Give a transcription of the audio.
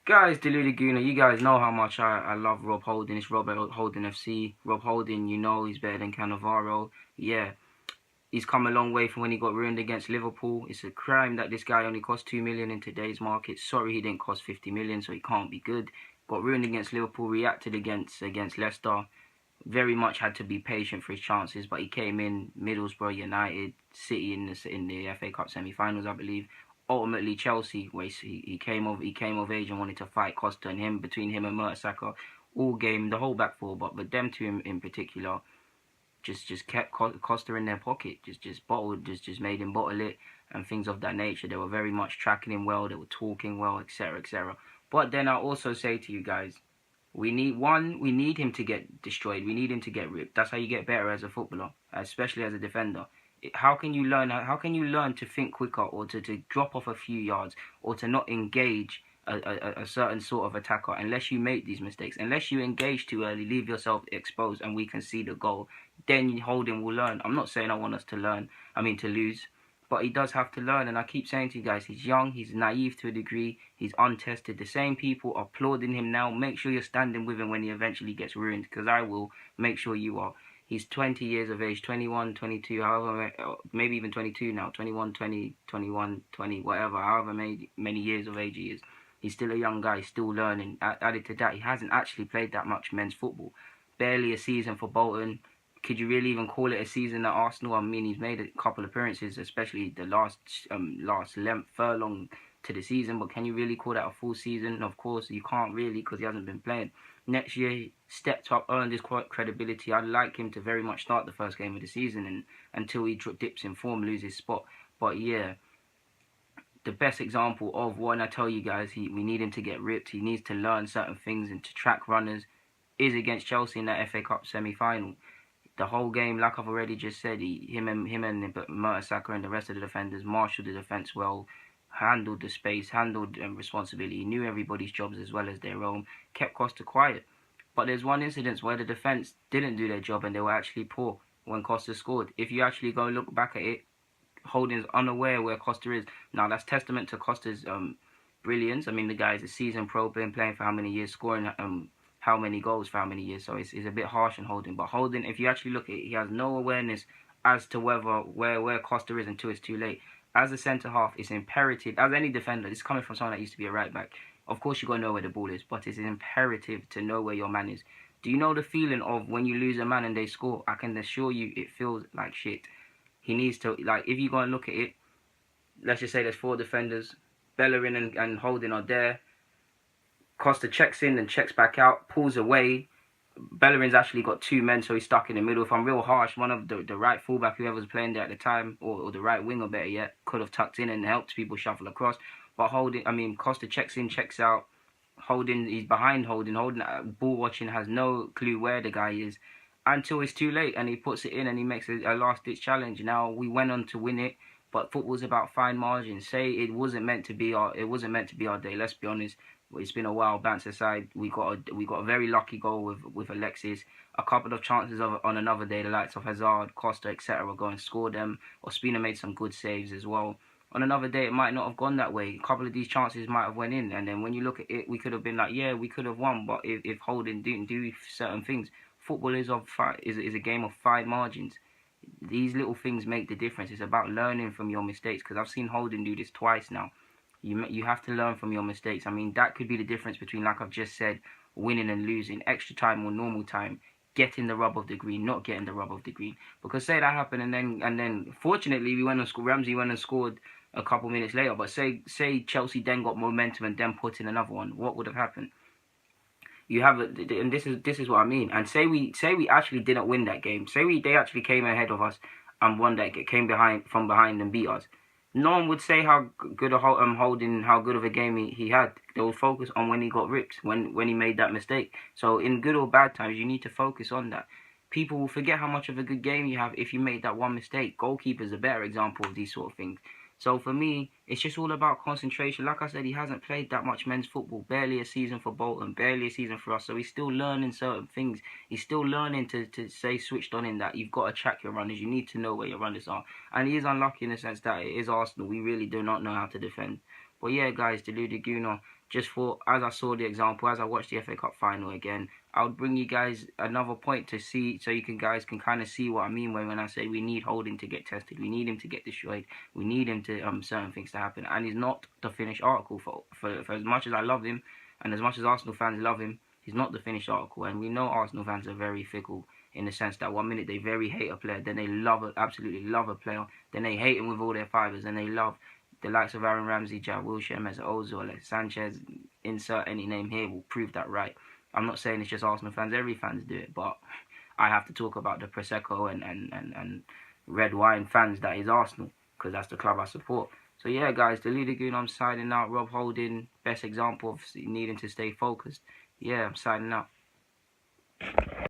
Guys, Delulu Guna, you guys know how much I love Rob Holding. It's Rob Holding FC. Rob Holding, you know he's better than Cannavaro. Yeah, he's come a long way from when he got ruined against Liverpool. It's a crime that this guy only cost 2 million in today's market. Sorry he didn't cost 50 million, so he can't be good. Got ruined against Liverpool, reacted against Leicester. Very much had to be patient for his chances, but he came in Middlesbrough, United, City in the FA Cup semi-finals, I believe. Ultimately, Chelsea, where he came of age and wanted to fight Costa and him. Between him and Mertesacker, all game, the whole back four, but them two in particular, just kept Costa in their pocket, just made him bottle it and things of that nature. They were very much tracking him well, they were talking well, etc., etc. But then I also say to you guys, we need him to get destroyed. We need him to get ripped. That's how you get better as a footballer, especially as a defender. How can you learn? How can you learn to think quicker, or to drop off a few yards, or to not engage a certain sort of attacker unless you make these mistakes? Unless you engage too early, leave yourself exposed, and we can see the goal. Then Holding will learn. I'm not saying I want us to learn. I mean to lose. But he does have to learn, and I keep saying to you guys, he's young, he's naive to a degree, he's untested. The same people are applauding him now. Make sure you're standing with him when he eventually gets ruined, because I will. Make sure you are. He's 20 years of age, 21, 22, however, maybe even 22 now, 21, 20, 21, 20, whatever, however many years of age he is. He's still a young guy, still learning. Added to that, he hasn't actually played that much men's football. Barely a season for Bolton. Could you really even call it a season at Arsenal? I mean, he's made a couple of appearances, especially the last furlong to the season. But can you really call that a full season? Of course, you can't really, because he hasn't been playing. Next year, he stepped up, earned his credibility. I'd like him to very much start the first game of the season and until he dips in form, lose his spot. But yeah, the best example of when I tell you guys, we need him to get ripped. He needs to learn certain things and to track runners. Is against Chelsea in that FA Cup semi-final. The whole game, like I've already just said, him and Mertesacker and the rest of the defenders marshaled the defence well, handled the space, handled responsibility, knew everybody's jobs as well as their own, kept Costa quiet. But there's one incident where the defence didn't do their job and they were actually poor when Costa scored. If you actually go look back at it, Holding's unaware where Costa is. Now, that's testament to Costa's brilliance. I mean, the guy's a seasoned pro, been playing for how many years, scoring how many goals for how many years, so it's a bit harsh on Holding. But Holding, if you actually look at it, he has no awareness as to where Costa is until it's too late. As a centre-half, it's imperative, as any defender, this is coming from someone that used to be a right-back, of course you've got to know where the ball is, but it's imperative to know where your man is. Do you know the feeling of when you lose a man and they score? I can assure you it feels like shit. He needs to, like, if you go and look at it, let's just say there's 4 defenders, Bellerin and Holding are there, Costa checks in and checks back out, pulls away. Bellerin's actually got 2 men, so he's stuck in the middle. If I'm real harsh, one of the right fullback, whoever was playing there at the time, or the right winger, better yet, could have tucked in and helped people shuffle across. But Costa checks in, checks out. Holding, he's behind Holding. Holding, ball watching, has no clue where the guy is until it's too late, and he puts it in and he makes a last-ditch challenge. Now, we went on to win it, but football's about fine margins. Say it wasn't meant to be our day. Let's be honest. It's been a while. Bants aside, we got a very lucky goal with Alexis. A couple of chances on another day, the likes of Hazard, Costa, etc. were going to score them. Ospina made some good saves as well. On another day, it might not have gone that way. A couple of these chances might have went in, and then when you look at it, we could have been like, yeah, we could have won. But if Holding didn't do certain things, football is a game of fine margins. These little things make the difference. It's about learning from your mistakes, because I've seen Holding do this twice now. You have to learn from your mistakes. I mean, that could be the difference between, like I've just said, winning and losing, extra time or normal time, getting the rub of the green, not getting the rub of the green. Because say that happened and then fortunately we went and scored. Ramsey went and scored a couple minutes later. But say Chelsea then got momentum and then put in another one, what would have happened? You have and this is what I mean. And say we actually didn't win that game. They actually came ahead of us and won that, came from behind and beat us. No one would say how good Holding, how good of a game he had. They would focus on when he got ripped, when he made that mistake. So in good or bad times, you need to focus on that. People will forget how much of a good game you have if you made that one mistake. Goalkeeper's a better example of these sort of things. So for me, it's just all about concentration. Like I said, he hasn't played that much men's football. Barely a season for Bolton, barely a season for us. So he's still learning certain things. He's still learning to stay switched on in that. You've got to track your runners. You need to know where your runners are. And he is unlucky in the sense that it is Arsenal. We really do not know how to defend. But yeah, guys, the Ludoguna, just for, as I saw the example, as I watched the FA Cup final again, I would bring you guys another point to see, so you guys can kind of see what I mean when I say we need Holding to get tested, we need him to get destroyed, we need him to certain things to happen, and he's not the finished article for as much as I love him, and as much as Arsenal fans love him, he's not the finished article, and we know Arsenal fans are very fickle in the sense that 1 minute they very hate a player, then they absolutely love a player, then they hate him with all their fibers, and they love the likes of Aaron Ramsey, Jack Wilshere, Mesut Ozil, Alex Sanchez, insert any name here, will prove that right. I'm not saying it's just Arsenal fans, every fans do it, but I have to talk about the Prosecco and red wine fans that is Arsenal, because that's the club I support. So yeah, guys, the Ludogoon, I'm signing out. Rob Holding, best example of needing to stay focused. Yeah, I'm signing out.